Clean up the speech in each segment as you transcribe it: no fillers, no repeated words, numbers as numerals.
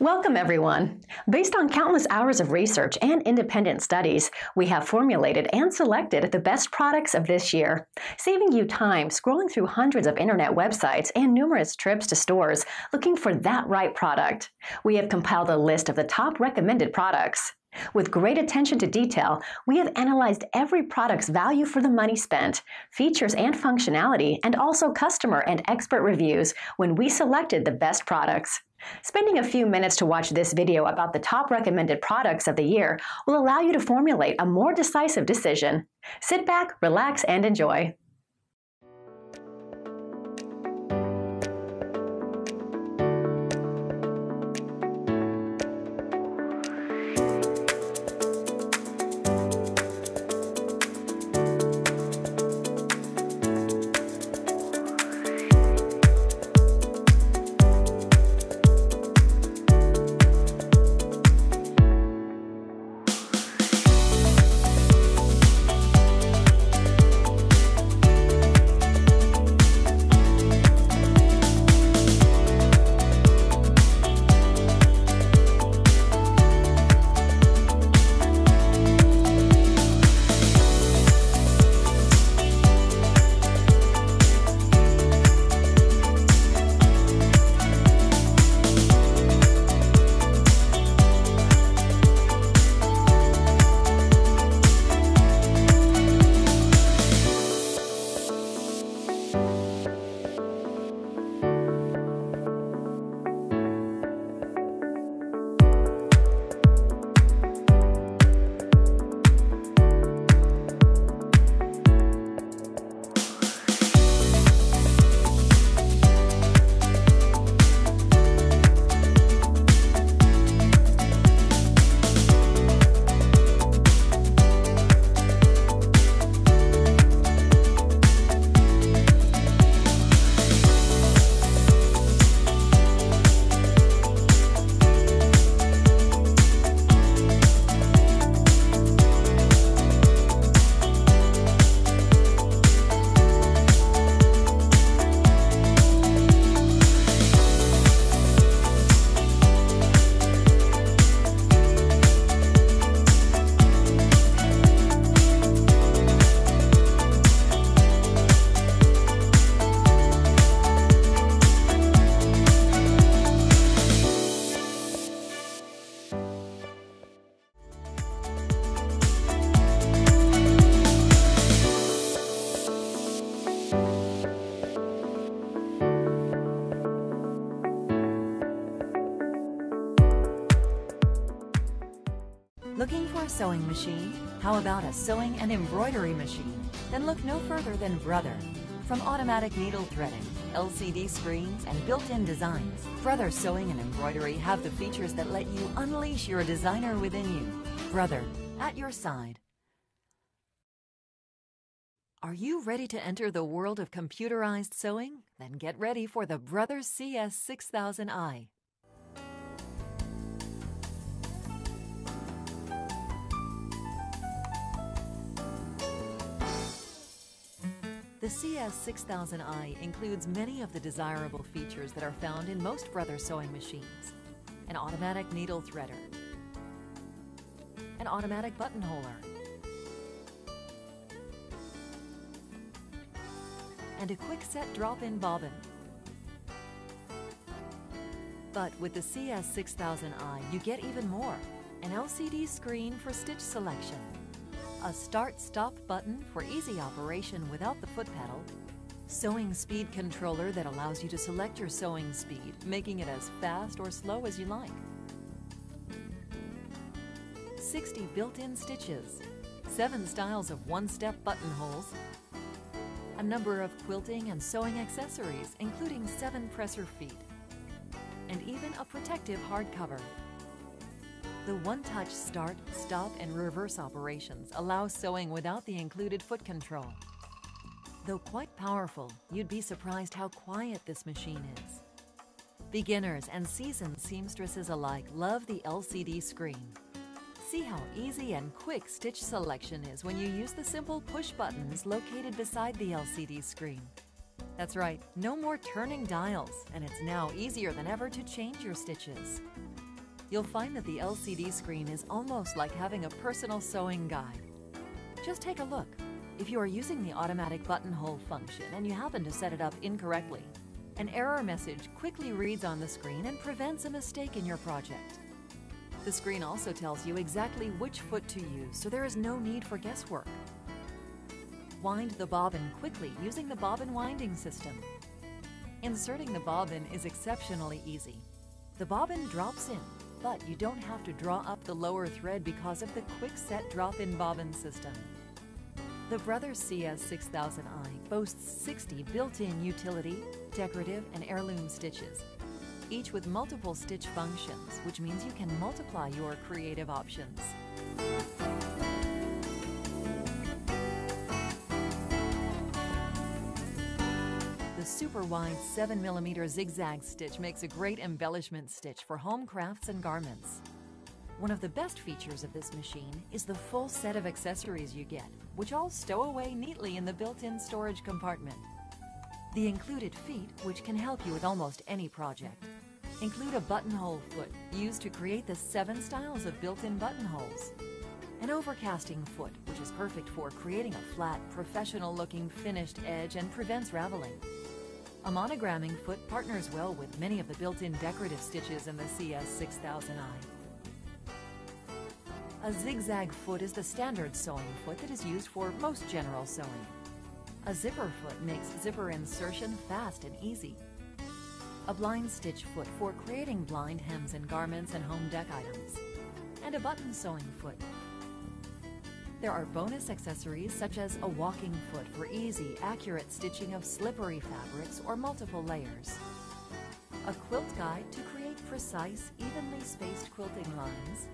Welcome, everyone. Based on countless hours of research and independent studies, we have formulated and selected the best products of this year, saving you time scrolling through hundreds of internet websites and numerous trips to stores looking for that right product. We have compiled a list of the top recommended products. With great attention to detail, we have analyzed every product's value for the money spent, features and functionality, and also customer and expert reviews when we selected the best products. Spending a few minutes to watch this video about the top recommended products of the year will allow you to formulate a more decisive decision. Sit back, relax, and enjoy. Looking for a sewing machine? How about a sewing and embroidery machine? Then look no further than Brother. From automatic needle threading, LCD screens, and built-in designs, Brother Sewing and Embroidery have the features that let you unleash your designer within you. Brother, at your side. Are you ready to enter the world of computerized sewing? Then get ready for the Brother CS6000i. The CS6000i includes many of the desirable features that are found in most Brother sewing machines. An automatic needle threader, an automatic buttonholer, and a quick-set drop-in bobbin. But with the CS6000i, you get even more. An LCD screen for stitch selection, a start-stop button for easy operation without the foot pedal, sewing speed controller that allows you to select your sewing speed, making it as fast or slow as you like, 60 built-in stitches, 7 styles of one-step buttonholes, a number of quilting and sewing accessories, including 7 presser feet, and even a protective hardcover. The one-touch start, stop, and reverse operations allow sewing without the included foot control. Though quite powerful, you'd be surprised how quiet this machine is. Beginners and seasoned seamstresses alike love the LCD screen. See how easy and quick stitch selection is when you use the simple push buttons located beside the LCD screen. That's right, no more turning dials, and it's now easier than ever to change your stitches. You'll find that the LCD screen is almost like having a personal sewing guide. Just take a look. If you are using the automatic buttonhole function and you happen to set it up incorrectly, an error message quickly reads on the screen and prevents a mistake in your project. The screen also tells you exactly which foot to use, so there is no need for guesswork. Wind the bobbin quickly using the bobbin winding system. Inserting the bobbin is exceptionally easy. The bobbin drops in, but you don't have to draw up the lower thread because of the quick-set drop-in bobbin system. The Brothers CS6000i boasts 60 built-in utility, decorative, and heirloom stitches, each with multiple stitch functions, which means you can multiply your creative options. The super wide 7mm zigzag stitch makes a great embellishment stitch for home crafts and garments. One of the best features of this machine is the full set of accessories you get, which all stow away neatly in the built-in storage compartment. The included feet, which can help you with almost any project, include a buttonhole foot used to create the 7 styles of built-in buttonholes, an overcasting foot, which is perfect for creating a flat, professional-looking finished edge and prevents raveling. A monogramming foot partners well with many of the built-in decorative stitches in the CS6000i. A zigzag foot is the standard sewing foot that is used for most general sewing. A zipper foot makes zipper insertion fast and easy. A blind stitch foot for creating blind hems in garments and home dec items. And a button sewing foot. There are bonus accessories such as a walking foot for easy, accurate stitching of slippery fabrics or multiple layers. A quilt guide to create precise, evenly spaced quilting lines.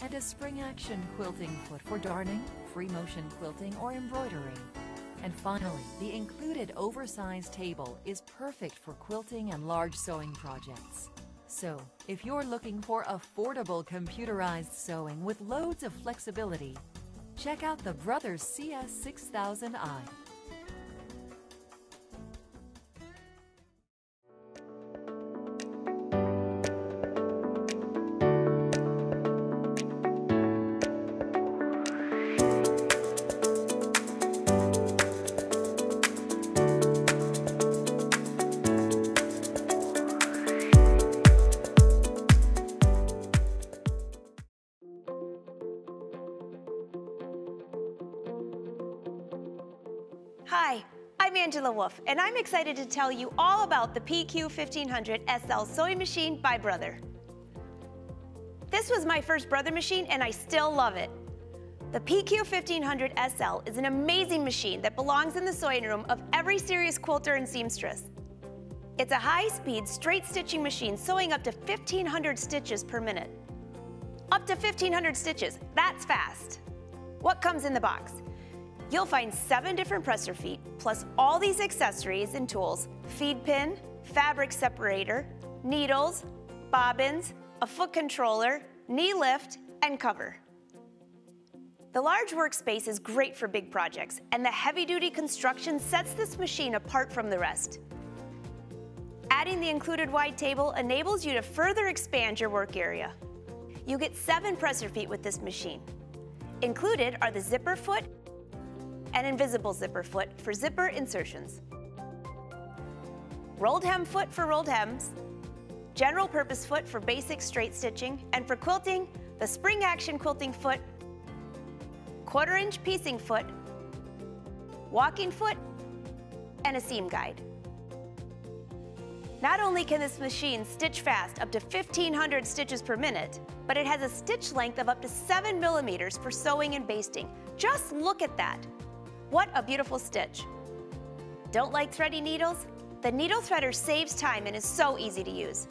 And a spring action quilting foot for darning, free motion quilting, or embroidery. And finally, the included oversized table is perfect for quilting and large sewing projects. So, if you're looking for affordable computerized sewing with loads of flexibility, check out the Brothers CS6000i. Hi, I'm Angela Wolf, and I'm excited to tell you all about the PQ1500 SL sewing machine by Brother. This was my first Brother machine, and I still love it. The PQ1500 SL is an amazing machine that belongs in the sewing room of every serious quilter and seamstress. It's a high-speed, straight stitching machine sewing up to 1,500 stitches per minute. Up to 1,500 stitches, that's fast. What comes in the box? You'll find 7 different presser feet, plus all these accessories and tools: feed pin, fabric separator, needles, bobbins, a foot controller, knee lift, and cover. The large workspace is great for big projects, and the heavy-duty construction sets this machine apart from the rest. Adding the included wide table enables you to further expand your work area. You get 7 presser feet with this machine. Included are the zipper foot and invisible zipper foot for zipper insertions, rolled hem foot for rolled hems, general purpose foot for basic straight stitching, and for quilting, the spring action quilting foot, 1/4-inch piecing foot, walking foot, and a seam guide. Not only can this machine stitch fast up to 1,500 stitches per minute, but it has a stitch length of up to 7 millimeters for sewing and basting. Just look at that. What a beautiful stitch. Don't like thready needles? The needle threader saves time and is so easy to use.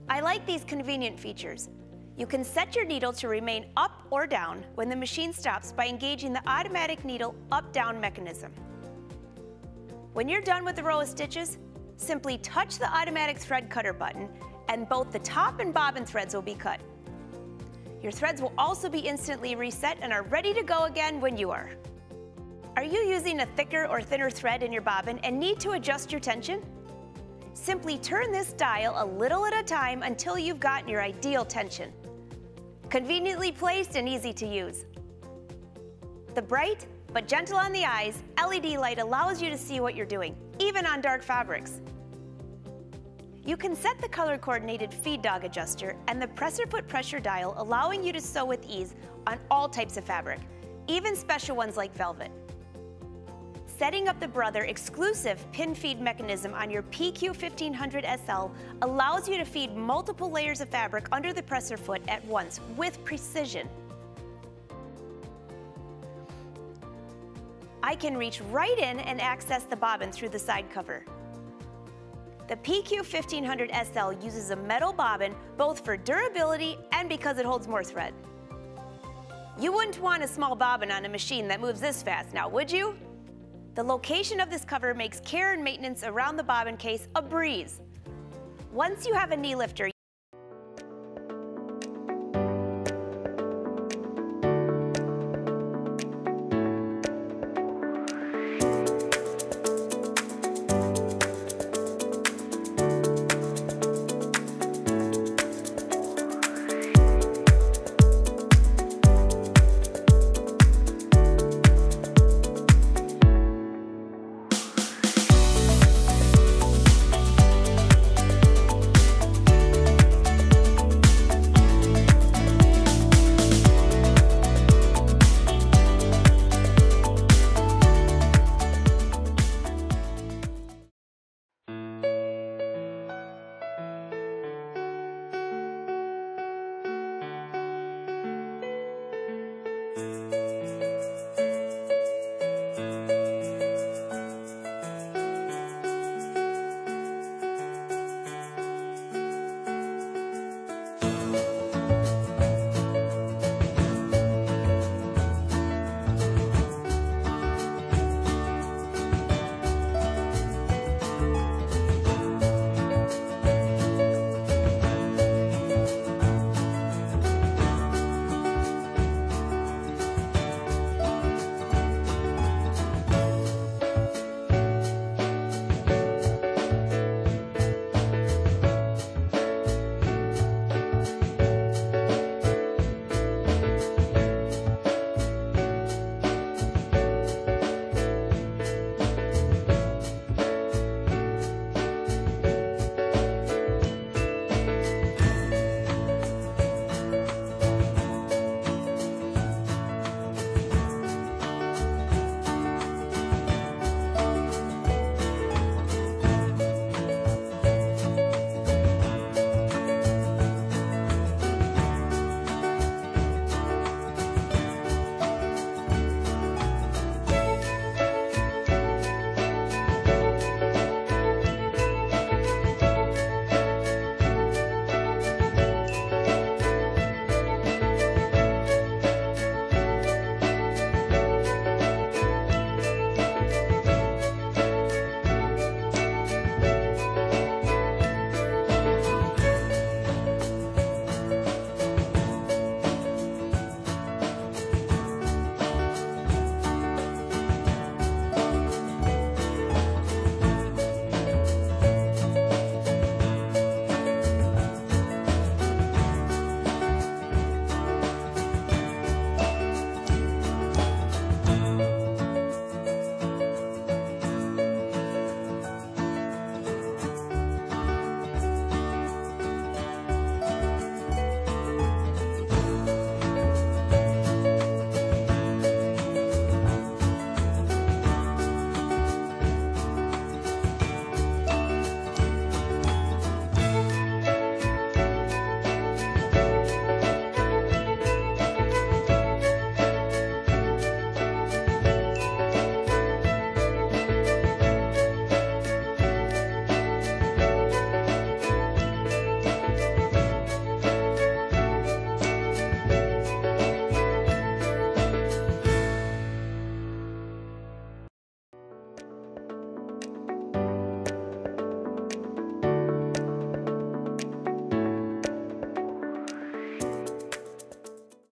I like these convenient features. You can set your needle to remain up or down when the machine stops by engaging the automatic needle up-down mechanism. When you're done with the row of stitches, simply touch the automatic thread cutter button and both the top and bobbin threads will be cut. Your threads will also be instantly reset and are ready to go again when you are. Are you using a thicker or thinner thread in your bobbin and need to adjust your tension? Simply turn this dial a little at a time until you've gotten your ideal tension. Conveniently placed and easy to use. The bright but gentle on the eyes LED light allows you to see what you're doing, even on dark fabrics. You can set the color-coordinated feed dog adjuster and the presser foot pressure dial, allowing you to sew with ease on all types of fabric, even special ones like velvet. Setting up the Brother exclusive pin feed mechanism on your PQ1500SL allows you to feed multiple layers of fabric under the presser foot at once with precision. I can reach right in and access the bobbin through the side cover. The PQ1500SL uses a metal bobbin both for durability and because it holds more thread. You wouldn't want a small bobbin on a machine that moves this fast now, would you? The location of this cover makes care and maintenance around the bobbin case a breeze. Once you have a knee lifter,